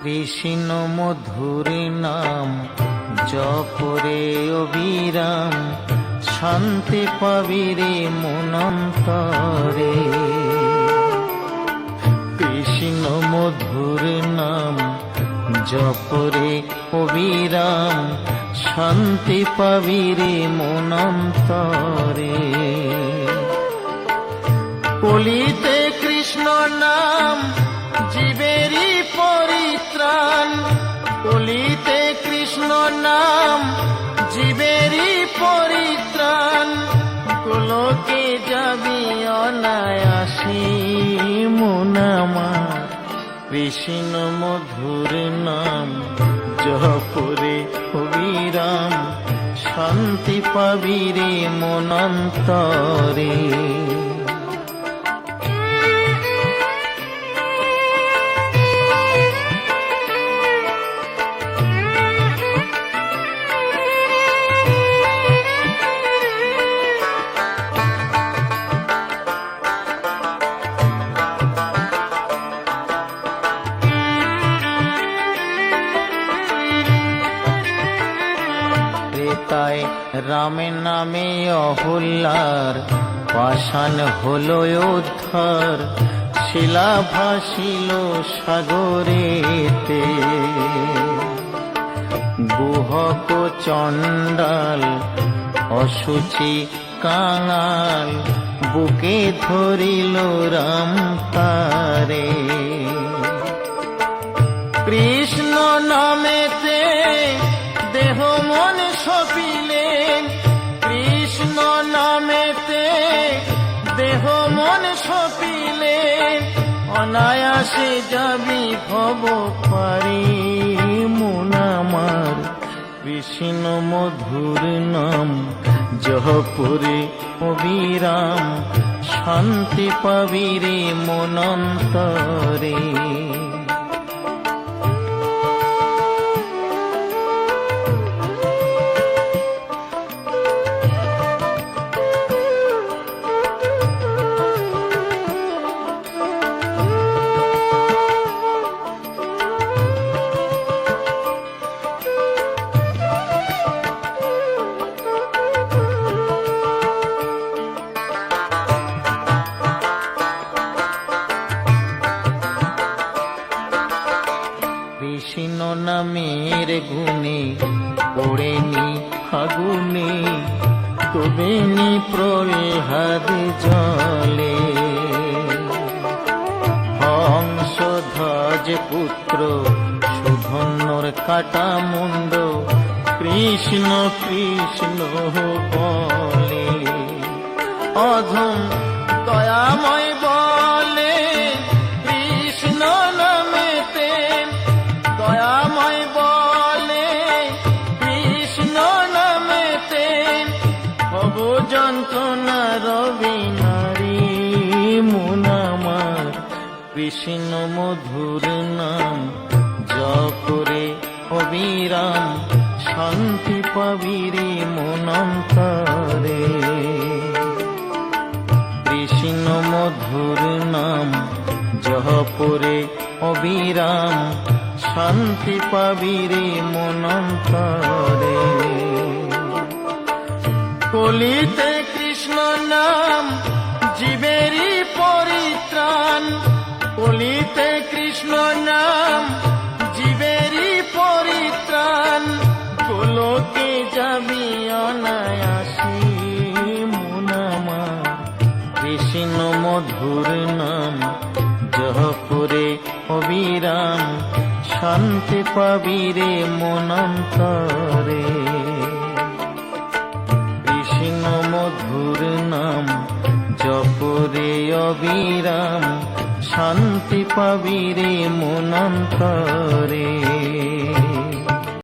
কৃষ্ণ মধুর নাম জপরে অবিরাম, শান্তি পাবি রে মনন্তরে। কৃষ্ণ মধুর নাম জপরে অবিরাম, শান্তি পাবি রে মনন্তরে। কলিতে কৃষ্ণ নাম জীবেরই পরিত্রাণ, কলিতে কৃষ্ণ নাম জীবেরই পরিত্রাণ। গোলকে যাবি অনায়াসে মন আমার, কৃষ্ণ মধুর নাম জপরে অবিরাম, শান্তি পাবি রে মনন্তরে। তাই রামের নামে অহল্যার পাষাণ হলো উদ্ধার, শিলা ভাসিল সাগরেতে। গুহক চণ্ডাল অসুচি কাঙাল, বুকে ধরিল রাম তারে। কৃষ্ণ নামেতে দেহ মন সপিলেন, কৃষ্ণ নামেতে দেহ মন সপিলেন। অনায়াসে যাবি ভব পারি মন আমার, কৃষ্ণ মধুর নাম জপরে অবিরাম, শান্তি পাবি রে মনন্তরে। কৃষ্ণ নামের গুণে পড়েনি ফাগুনে, তবেনি প্রহ্লাদ জলে। হংসধ্বজ পুত্র সুধন্বর কাটা মুন্ড, কৃষ্ণ কৃষ্ণ বলে। অধম দয়াময় বলে কৃষ্ণ নামেতে, দয়াময় বলে কৃষ্ণ নামেতে। ভব যন্ত্রণা রবি নারী মন আমার, কৃষ্ণ মধুর নাম জপরে অবিরাম, শান্তি পাবি রে মনন্তরে। কৃষ্ণ মধুর নাম জপরে অবিরাম, শান্তি পাবি রে মনন্তরে। কলিতে কৃষ্ণ নাম জীবেরই পরিত্রাণ, কলিতে কৃষ্ণ নাম জীবেরই পরিত্রাণ। গোলকে যাবি অনায়াসে মন আমার, কৃষ্ণ মধুর নাম জপরে অবিরাম, শান্তি পাবি রে মনন্তরে। কৃষ্ণ মধুর নাম জপরে অবিরাম, শান্তি পাবি রে মনন্তরে।